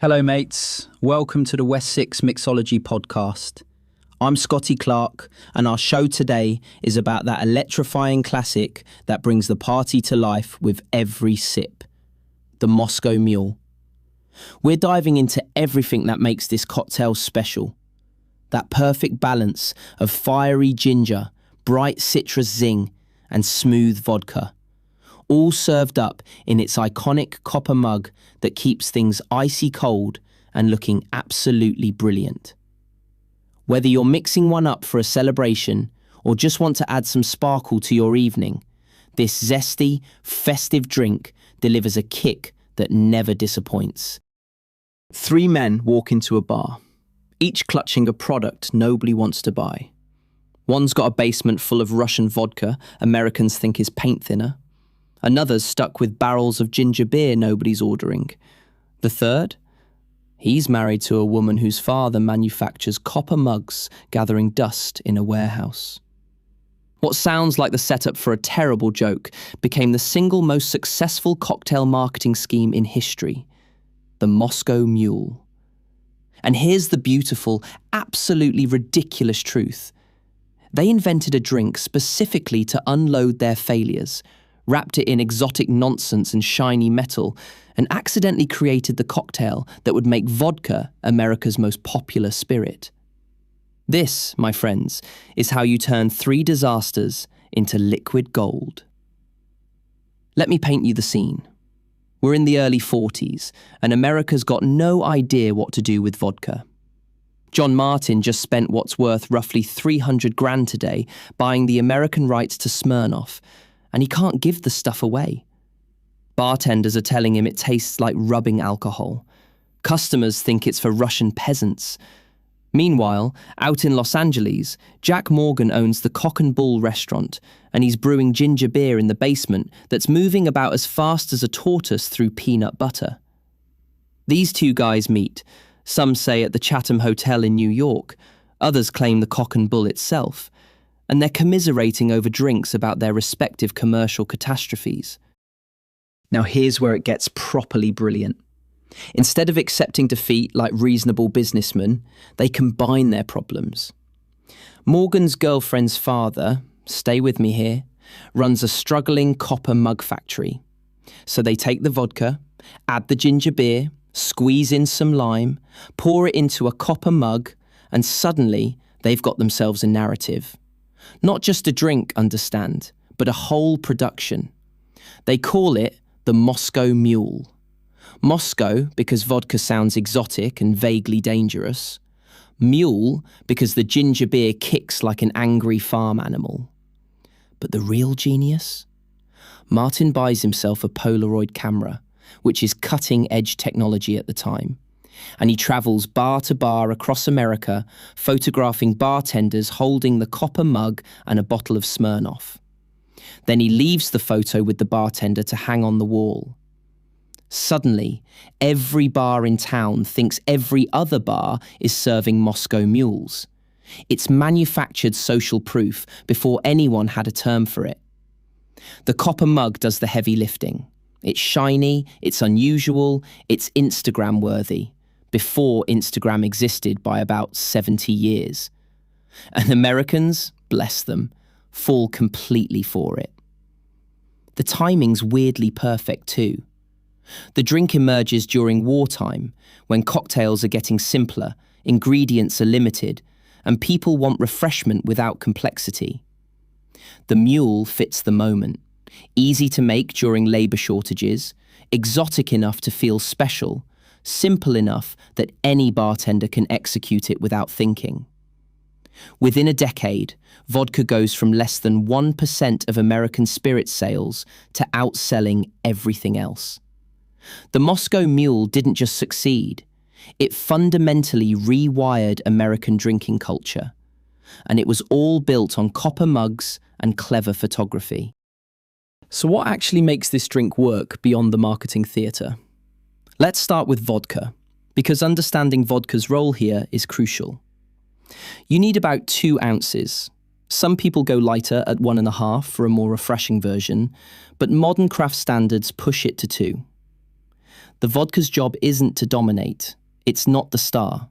Hello mates, welcome to the West 6 Mixology podcast. I'm Scotty Clark and our show today is about that electrifying classic that brings the party to life with every sip, the Moscow Mule. We're diving into everything that makes this cocktail special. That perfect balance of fiery ginger, bright citrus zing and smooth vodka. All served up in its iconic copper mug that keeps things icy cold and looking absolutely brilliant. Whether you're mixing one up for a celebration or just want to add some sparkle to your evening, this zesty, festive drink delivers a kick that never disappoints. Three men walk into a bar, each clutching a product nobody wants to buy. One's got a basement full of Russian vodka Americans think is paint thinner. Another's stuck with barrels of ginger beer nobody's ordering. The third? He's married to a woman whose father manufactures copper mugs gathering dust in a warehouse. What sounds like the setup for a terrible joke became the single most successful cocktail marketing scheme in history, the Moscow Mule. And here's the beautiful, absolutely ridiculous truth. They invented a drink specifically to unload their failures, wrapped it in exotic nonsense and shiny metal, and accidentally created the cocktail that would make vodka America's most popular spirit. This, my friends, is how you turn three disasters into liquid gold. Let me paint you the scene. We're in the early 40s, and America's got no idea what to do with vodka. John Martin just spent what's worth roughly 300 grand today buying the American rights to Smirnoff, and he can't give the stuff away. Bartenders are telling him it tastes like rubbing alcohol. Customers think it's for Russian peasants. Meanwhile, out in Los Angeles, Jack Morgan owns the Cock and Bull restaurant, and he's brewing ginger beer in the basement that's moving about as fast as a tortoise through peanut butter. These two guys meet, some say at the Chatham Hotel in New York, others claim the Cock and Bull itself, and they're commiserating over drinks about their respective commercial catastrophes. Now here's where it gets properly brilliant. Instead of accepting defeat like reasonable businessmen, they combine their problems. Morgan's girlfriend's father, stay with me here, runs a struggling copper mug factory. So they take the vodka, add the ginger beer, squeeze in some lime, pour it into a copper mug, and suddenly they've got themselves a narrative. Not just a drink, understand, but a whole production. They call it the Moscow Mule. Moscow because vodka sounds exotic and vaguely dangerous. Mule because the ginger beer kicks like an angry farm animal. But the real genius? Martin buys himself a Polaroid camera, which is cutting-edge technology at the time. And he travels bar to bar across America, photographing bartenders holding the copper mug and a bottle of Smirnoff. Then he leaves the photo with the bartender to hang on the wall. Suddenly, every bar in town thinks every other bar is serving Moscow Mules. It's manufactured social proof before anyone had a term for it. The copper mug does the heavy lifting. It's shiny, it's unusual, it's Instagram-worthy. Before Instagram existed by about 70 years. And Americans, bless them, fall completely for it. The timing's weirdly perfect too. The drink emerges during wartime, when cocktails are getting simpler, ingredients are limited, and people want refreshment without complexity. The Mule fits the moment, easy to make during labour shortages, exotic enough to feel special, simple enough that any bartender can execute it without thinking. Within a decade, vodka goes from less than 1% of American spirit sales to outselling everything else. The Moscow Mule didn't just succeed, it fundamentally rewired American drinking culture. And it was all built on copper mugs and clever photography. So what actually makes this drink work beyond the marketing theatre? Let's start with vodka, because understanding vodka's role here is crucial. You need about 2 ounces. Some people go lighter at 1.5 for a more refreshing version, but modern craft standards push it to 2. The vodka's job isn't to dominate. It's not the star.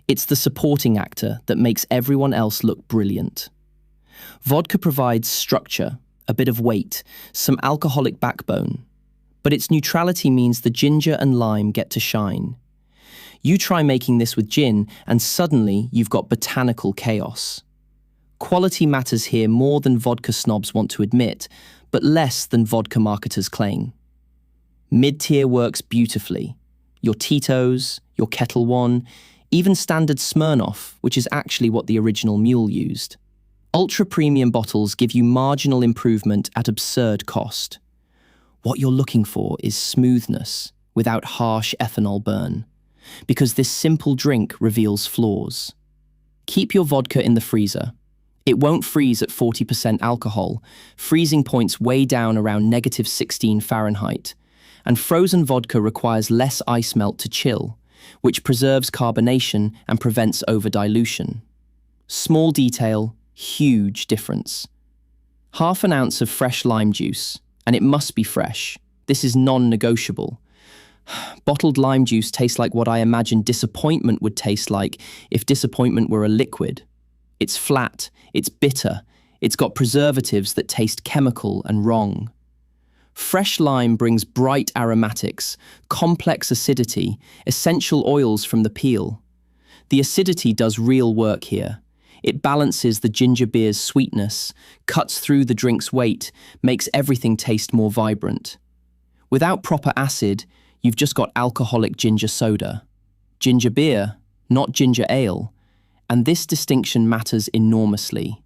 It's the supporting actor that makes everyone else look brilliant. Vodka provides structure, a bit of weight, some alcoholic backbone. But its neutrality means the ginger and lime get to shine. You try making this with gin, and suddenly you've got botanical chaos. Quality matters here more than vodka snobs want to admit, but less than vodka marketers claim. Mid-tier works beautifully. Your Tito's, your Kettle One, even standard Smirnoff, which is actually what the original Mule used. Ultra-premium bottles give you marginal improvement at absurd cost. What you're looking for is smoothness without harsh ethanol burn, because this simple drink reveals flaws. Keep your vodka in the freezer. It won't freeze at 40% alcohol, freezing points way down around -16 Fahrenheit, and frozen vodka requires less ice melt to chill, which preserves carbonation and prevents over-dilution. Small detail, huge difference. Half an ounce of fresh lime juice, and it must be fresh. This is non-negotiable. Bottled lime juice tastes like what I imagine disappointment would taste like if disappointment were a liquid. It's flat, it's bitter, it's got preservatives that taste chemical and wrong. Fresh lime brings bright aromatics, complex acidity, essential oils from the peel. The acidity does real work here. It balances the ginger beer's sweetness, cuts through the drink's weight, makes everything taste more vibrant. Without proper acid, you've just got alcoholic ginger soda. Ginger beer, not ginger ale. And this distinction matters enormously.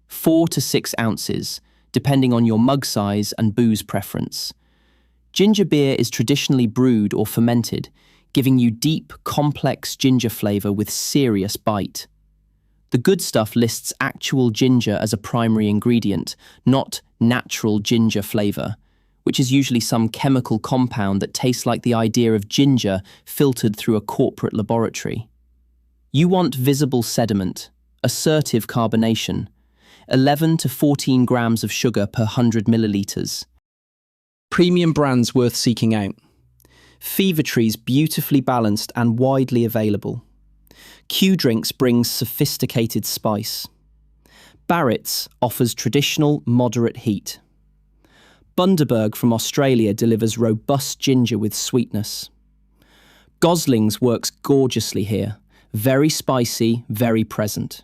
4 to 6 ounces, depending on your mug size and booze preference. Ginger beer is traditionally brewed or fermented, giving you deep, complex ginger flavor with serious bite. The good stuff lists actual ginger as a primary ingredient, not natural ginger flavor, which is usually some chemical compound that tastes like the idea of ginger filtered through a corporate laboratory. You want visible sediment, assertive carbonation, 11 to 14 grams of sugar per 100 milliliters. Premium brands worth seeking out. Fever Tree's beautifully balanced and widely available. Q Drinks brings sophisticated spice. Barrett's offers traditional, moderate heat. Bundaberg from Australia delivers robust ginger with sweetness. Gosling's works gorgeously here. Very spicy, very present.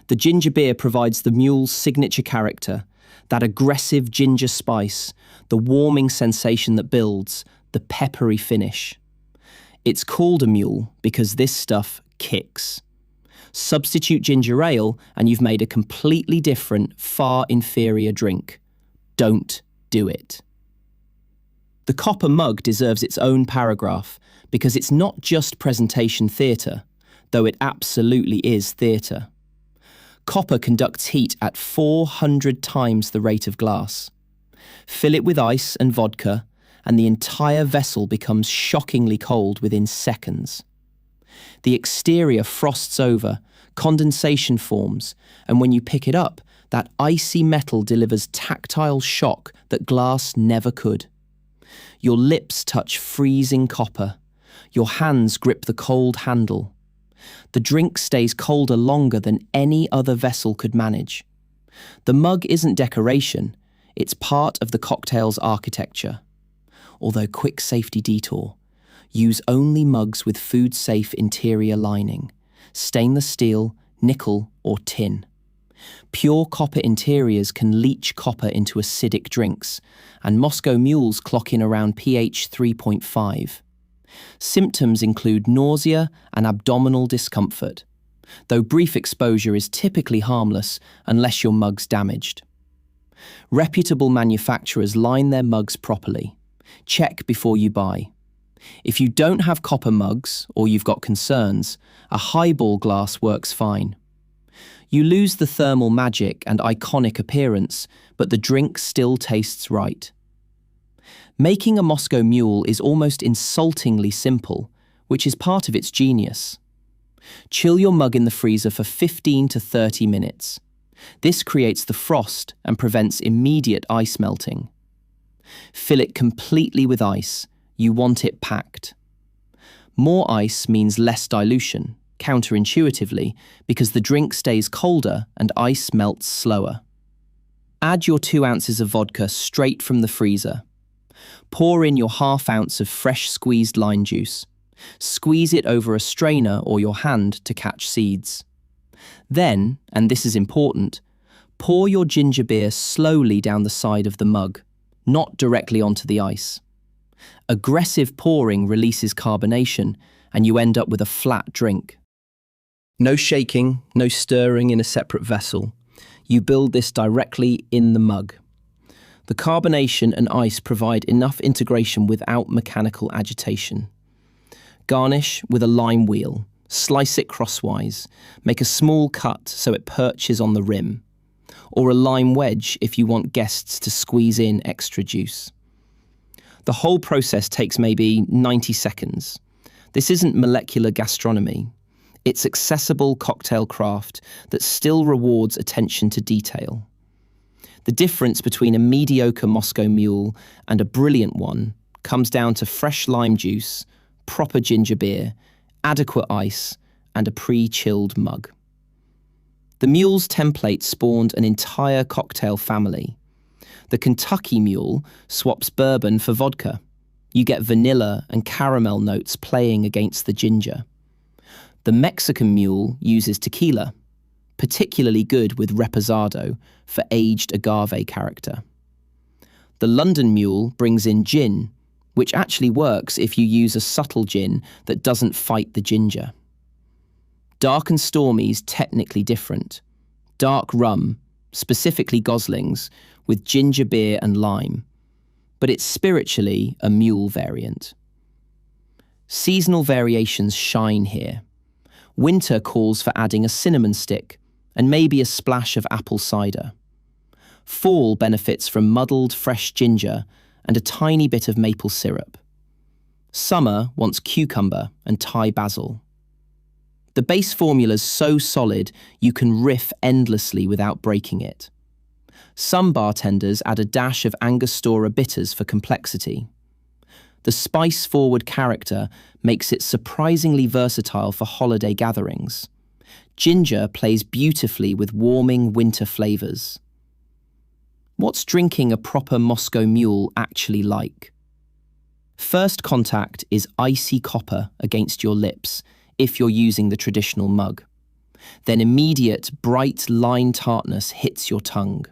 The ginger beer provides the Mule's signature character, that aggressive ginger spice, the warming sensation that builds, the peppery finish. It's called a Mule because this stuff kicks. Substitute ginger ale and you've made a completely different, far inferior drink. Don't do it. The copper mug deserves its own paragraph because it's not just presentation theatre, though it absolutely is theatre. Copper conducts heat at 400 times the rate of glass. Fill it with ice and vodka, and the entire vessel becomes shockingly cold within seconds. The exterior frosts over, condensation forms, and when you pick it up, that icy metal delivers tactile shock that glass never could. Your lips touch freezing copper. Your hands grip the cold handle. The drink stays colder longer than any other vessel could manage. The mug isn't decoration, it's part of the cocktail's architecture. Although quick safety detour, use only mugs with food-safe interior lining, stainless steel, nickel or tin. Pure copper interiors can leach copper into acidic drinks, and Moscow Mules clock in around pH 3.5. Symptoms include nausea and abdominal discomfort, though brief exposure is typically harmless unless your mug's damaged. Reputable manufacturers line their mugs properly. Check before you buy. If you don't have copper mugs or you've got concerns, a highball glass works fine. You lose the thermal magic and iconic appearance, but the drink still tastes right. Making a Moscow Mule is almost insultingly simple, which is part of its genius. Chill your mug in the freezer for 15 to 30 minutes. This creates the frost and prevents immediate ice melting. Fill it completely with ice, you want it packed. More ice means less dilution, counterintuitively, because the drink stays colder and ice melts slower. Add your 2 ounces of vodka straight from the freezer. Pour in your ½ ounce of fresh squeezed lime juice. Squeeze it over a strainer or your hand to catch seeds. Then, and this is important, pour your ginger beer slowly down the side of the mug, not directly onto the ice. Aggressive pouring releases carbonation, and you end up with a flat drink. No shaking, no stirring in a separate vessel. You build this directly in the mug. The carbonation and ice provide enough integration without mechanical agitation. Garnish with a lime wheel. Slice it crosswise. Make a small cut so it perches on the rim. Or a lime wedge if you want guests to squeeze in extra juice. The whole process takes maybe 90 seconds. This isn't molecular gastronomy. It's accessible cocktail craft that still rewards attention to detail. The difference between a mediocre Moscow Mule and a brilliant one comes down to fresh lime juice, proper ginger beer, adequate ice, and a pre-chilled mug. The Mule's template spawned an entire cocktail family. The Kentucky Mule swaps bourbon for vodka. You get vanilla and caramel notes playing against the ginger. The Mexican Mule uses tequila, particularly good with reposado for aged agave character. The London Mule brings in gin, which actually works if you use a subtle gin that doesn't fight the ginger. Dark and Stormy's technically different. Dark rum, specifically Gosling's, with ginger beer and lime, but it's spiritually a mule variant. Seasonal variations shine here. Winter calls for adding a cinnamon stick and maybe a splash of apple cider. Fall benefits from muddled fresh ginger and a tiny bit of maple syrup. Summer wants cucumber and Thai basil. The base formula's so solid you can riff endlessly without breaking it. Some bartenders add a dash of Angostura bitters for complexity. The spice-forward character makes it surprisingly versatile for holiday gatherings. Ginger plays beautifully with warming winter flavors. What's drinking a proper Moscow Mule actually like? First contact is icy copper against your lips if you're using the traditional mug. Then immediate, bright line tartness hits your tongue.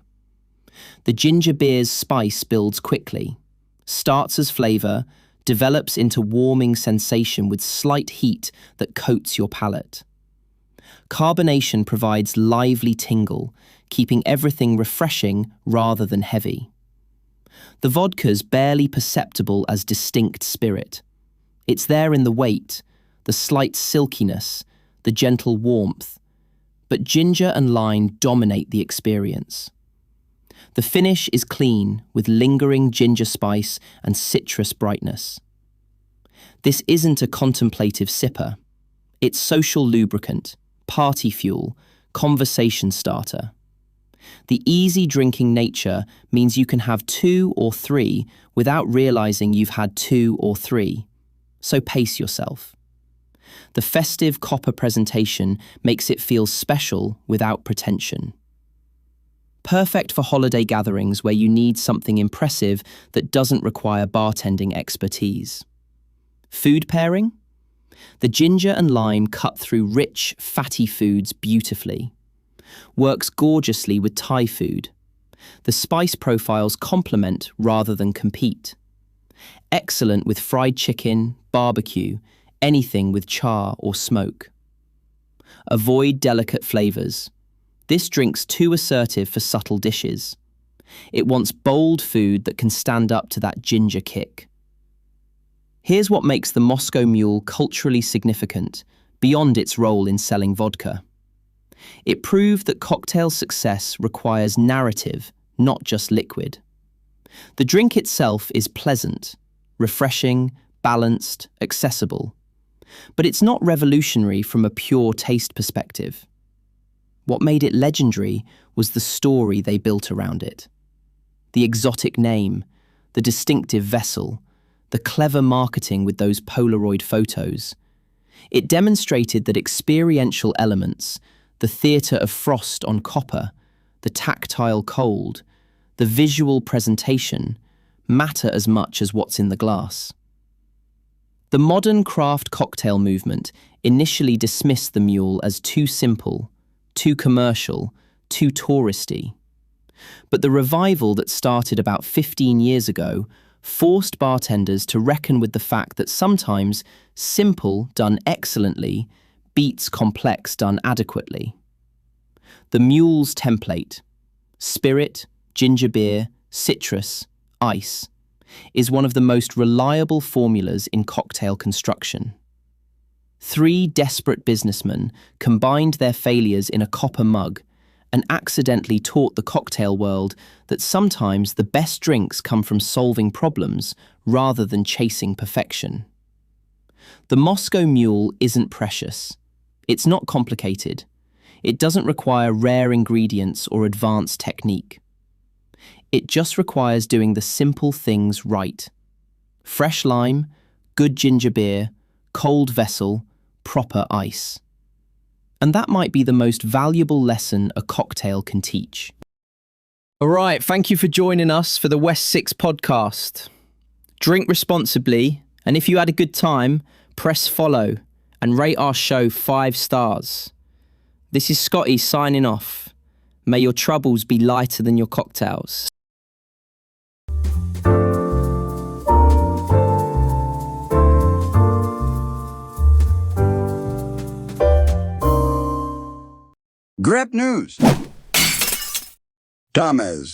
The ginger beer's spice builds quickly, starts as flavor, develops into warming sensation with slight heat that coats your palate. Carbonation provides lively tingle, keeping everything refreshing rather than heavy. The vodka's barely perceptible as distinct spirit. It's there in the weight, the slight silkiness, the gentle warmth, but ginger and lime dominate the experience. The finish is clean, with lingering ginger spice and citrus brightness. This isn't a contemplative sipper. It's social lubricant, party fuel, conversation starter. The easy drinking nature means you can have 2 or 3 without realizing you've had 2 or 3. So pace yourself. The festive copper presentation makes it feel special without pretension. Perfect for holiday gatherings where you need something impressive that doesn't require bartending expertise. Food pairing? The ginger and lime cut through rich, fatty foods beautifully. Works gorgeously with Thai food. The spice profiles complement rather than compete. Excellent with fried chicken, barbecue, anything with char or smoke. Avoid delicate flavors. This drink's too assertive for subtle dishes. It wants bold food that can stand up to that ginger kick. Here's what makes the Moscow Mule culturally significant, beyond its role in selling vodka. It proved that cocktail success requires narrative, not just liquid. The drink itself is pleasant, refreshing, balanced, accessible. But it's not revolutionary from a pure taste perspective. What made it legendary was the story they built around it. The exotic name, the distinctive vessel, the clever marketing with those Polaroid photos. It demonstrated that experiential elements, the theatre of frost on copper, the tactile cold, the visual presentation, matter as much as what's in the glass. The modern craft cocktail movement initially dismissed the mule as too simple, too commercial, too touristy. But the revival that started about 15 years ago forced bartenders to reckon with the fact that sometimes simple done excellently beats complex done adequately. The mule's template, spirit, ginger beer, citrus, ice, is one of the most reliable formulas in cocktail construction. 3 desperate businessmen combined their failures in a copper mug and accidentally taught the cocktail world that sometimes the best drinks come from solving problems rather than chasing perfection. The Moscow Mule isn't precious. It's not complicated. It doesn't require rare ingredients or advanced technique. It just requires doing the simple things right. Fresh lime, good ginger beer, cold vessel, proper ice. And that might be the most valuable lesson a cocktail can teach. All right, thank you for joining us for the West 6 podcast. Drink responsibly, and if you had a good time, press follow and rate our show 5 stars. This is Scotty signing off. May your troubles be lighter than your cocktails. Grep News. Thomas.